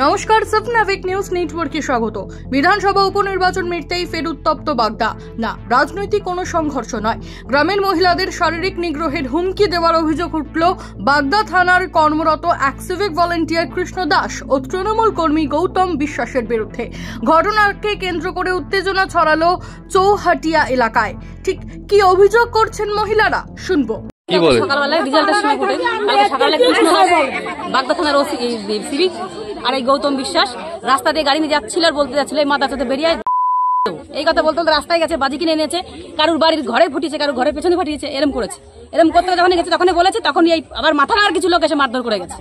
নমস্কার, সাবনাভিক নিউজ নেটওয়ার্কে স্বাগত। বিধানসভা উপনির্বাচন মিটতেই ফের উত্তপ্ত বাগদা। না, রাজনৈতিক কোনো সংঘর্ষ নয়, গ্রামের মহিলাদের শারীরিক নিগ্রহের হুমকি দেওয়ার অভিযোগ উঠল বাগদা থানার কর্মরত এক সিভিক ভলেন্টিয়ার কৃষ্ণ দাস ও তৃণমূল কর্মী গৌতম বিশ্বাসের বিরুদ্ধে। ঘটনাকে কেন্দ্র করে উত্তেজনা ছড়ালো চৌহাটিয়া এলাকায়। ঠিক কি অভিযোগ করছেন মহিলারা, শুনবো। সকালবেলায় রেজাল্টের সময় ঘটে সকালবেলা বাগদা থানার ওসি সিভিক আর এই গৌতম বিশ্বাস রাস্তা দিয়ে গাড়ি নিয়ে যাচ্ছিল আর বলতে যাচ্ছিল এই মাদারচোদে বেরিয়ে এই কথা বলতে বলতে রাস্তায় গেছে, বাজি কিনে এনেছে, কারুর বাড়ির ঘরে ফুটিয়েছে, কারুর ঘরের পেছনে ফাটিয়েছে, এরকম করেছে। এরকম করতে যখন গেছে তখনই বলেছে, তখন এই আবার মাথা আর কিছু লোক এসে মারধর করে গেছে,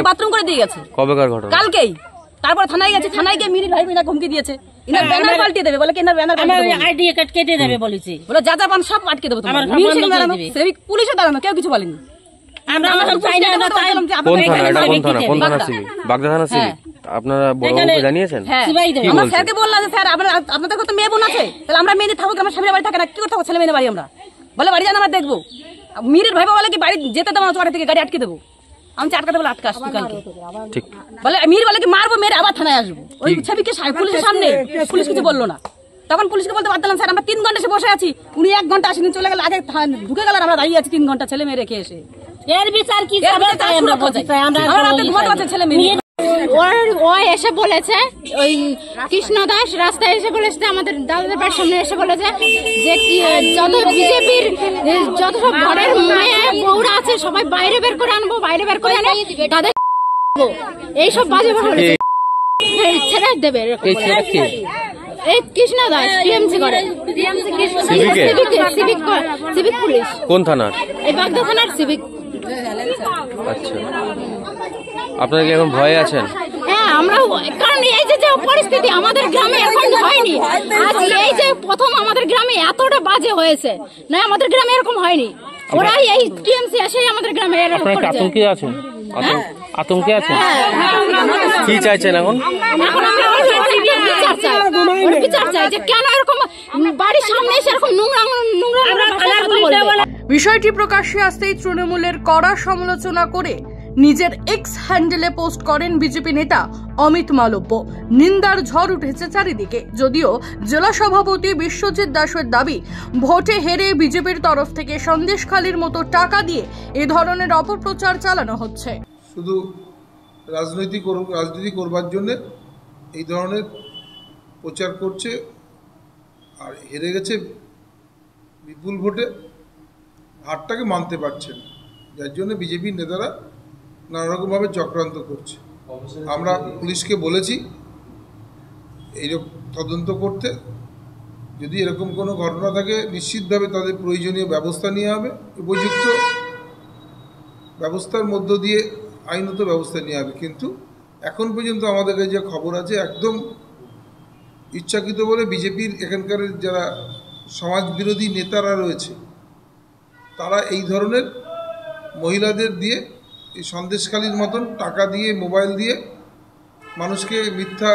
বাথরুম করে দিয়ে গেছে। কবেকার ঘটনা? কালকেই। তারপর থানায় গেছে, থানায় গিয়ে মিরির ভাই বোনা হুমকি দিয়েছে, ইনার ব্যানার পাল্টিয়ে দেবে, বলে কি ইনার ব্যানার আইডি কার্ড কেটে দেবে বলেছে, বলে যা যা পান সব আটকে দেবো। সিভিক পুলিশও দাঁড়ানো, কেউ কিছু বলেনি। আপনারা জানিয়েছেন? আমরা স্যারকে বললাম যে স্যার আপনাদের কত মেয়ে বোন আছে, তাহলে আমরা মেয়ে থাকুক, আমার স্বামীর বাড়ি থাকে না, কি করতে হবে ছেলে মেয়ের বাড়ি? আমরা বলে বাড়ি যান, আমরা দেখবো। মিরির ভাই বলে কি বাড়ি যেতে দেবো না, তোমার থেকে গাড়ি আটকে দেবো। আমি আটকাতে বলে আটকা আসবি কালকে, বলে মির বলে কি মারবো, মেরে আবার থানায় আসবো। ওই ছবিকে পুলিশের সামনে, পুলিশ কিছু বললো না। তখন পুলিশকে বলতে পারতাম স্যার আমরা 3 ঘন্টা এসে বসে আছি, উনি 1 ঘন্টা আসেনি, চলে গেল, আগে ঢুকে গেল, আমরা দাঁড়িয়ে আছি 3 ঘন্টা ছেলে মেয়ে রেখে এসে। এর বিচার কি ছেলে মেয়ে ও এসে বলেছে, ওই কৃষ্ণ দাস রাস্তায় এসে বলেছে, আমাদের দাদাদের বাড়ির সামনে এসে বলেছে যে যত বিজেপির যত সব ঘরের মেয়ে বউরা আছে সবাই বাইরে বের করে আনবো, বাইরে বের করে আনে তাদের এইসব বাজে বলেছে, ছেড়ে দেবে। এই কৃষ্ণ দাস টিএমসি করে, সিভিক পুলিশ। কোন থানার? এই বাগদা থানার সিভিক। আচ্ছা, আপনারা কি এখন ভয়ে আছেন? হ্যাঁ, আমরা, কারণ এই যে পরিস্থিতি আমাদের গ্রামে এখন হয়নি, আজ এই যে প্রথম আমাদের গ্রামে এতটা বাজে হয়েছে, না আমাদের গ্রামে এরকম হয়নি। ওরাই এই টিএমসি এসে আমাদের গ্রামে এরকম করেছে। আতঙ্কে আছেন? আতঙ্কে আছেন? কি চাইছেন এখন? বিচার চাই যে কেন এরকম বাড়ির সামনে এসে এরকম নোংরা। বিষয়টি প্রকাশ্যে আসতেই তৃণমূলের কড়া সমালোচনা করে নিজের এক্স হ্যান্ডেলে পোস্ট করেন বিজেপি নেতা অমিত মালব্য। নিন্দার ঝড় উঠেছে চারিদিকে। যদিও জেলা সভাপতি বিশ্বজিৎ দাসের দাবি, ভোটে হেরে বিজেপির তরফ থেকে সন্দেশখালির মতো টাকা দিয়ে এ ধরনের অপপ্রচার চালানো হচ্ছে। শুধু রাজনীতি করবার জন্য এই ধরনের প্রচার করছে, আর হেরে গেছে বিপুল ভোটে, হারটাকে মানতে পারছে না, যার জন্য বিজেপির নেতারা নানারকমভাবে চক্রান্ত করছে। আমরা পুলিশকে বলেছি এইরকম তদন্ত করতে, যদি এরকম কোনো ঘটনা থাকে নিশ্চিতভাবে তাদের প্রয়োজনীয় ব্যবস্থা নেওয়া হবে, উপযুক্ত ব্যবস্থার মধ্য দিয়ে আইনত ব্যবস্থা নেওয়া হবে। কিন্তু এখন পর্যন্ত আমাদের কাছে যে খবর আছে, একদম ইচ্ছাকৃত বলে বিজেপির এখানকার যারা সমাজবিরোধী নেতারা রয়েছে, তারা এই ধরনের মহিলাদের দিয়ে এই সন্দেশখালির মতন টাকা দিয়ে, মোবাইল দিয়ে মানুষকে মিথ্যা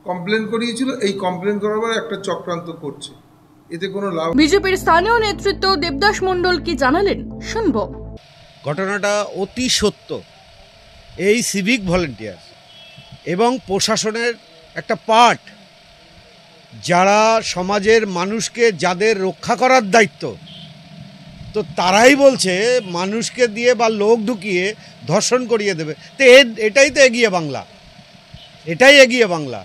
কমপ্লেন করিয়েছিল, এই কমপ্লেন করাবার একটা চক্রান্ত করছে, এতে কোনো লাভ। বিজেপির স্থানীয় নেতৃত্ব দেবদাস মণ্ডল কি জানালেন, শুনবো। ঘটনাটা অতি সত্য। এই সিভিক ভলেন্টিয়ার এবং প্রশাসনের একটা পার্ট, যারা সমাজের মানুষকে যাদের রক্ষা করার দায়িত্ব, তো তারাই বলছে মানুষকে দিয়ে বা লোক ঢুকিয়ে ধর্ষণ করিয়ে দেবে। তো এটাই তো এগিয়ে বাংলা, এটাই এগিয়ে বাংলা।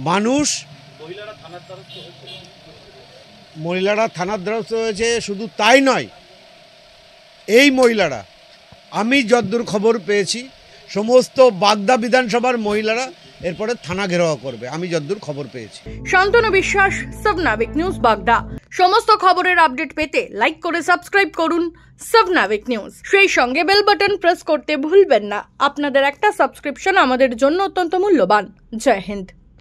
মানুষ, মহিলারা থানার দ্বারস্থ হয়েছে, শুধু তাই নয়, এই মহিলারা, আমি যতদূর খবর পেয়েছি সমস্ত বাগদা বিধানসভার মহিলারা এরপরে থানা ঘেরাও করবে, আমি যতদূর খবর পেয়েছি। শান্তনু বিশ্বাস, সাবনাভিক নিউজ বাগদা। সমস্ত খবরের আপডেট পেতে লাইক করে সাবস্ক্রাইব করুন সাবনাভিক নিউজ। সেই সঙ্গে বেল বাটন প্রেস করতে ভুলবেন না। আপনাদের একটা সাবস্ক্রিপশন আমাদের জন্য অত্যন্ত মূল্যবান। জয় হিন্দ।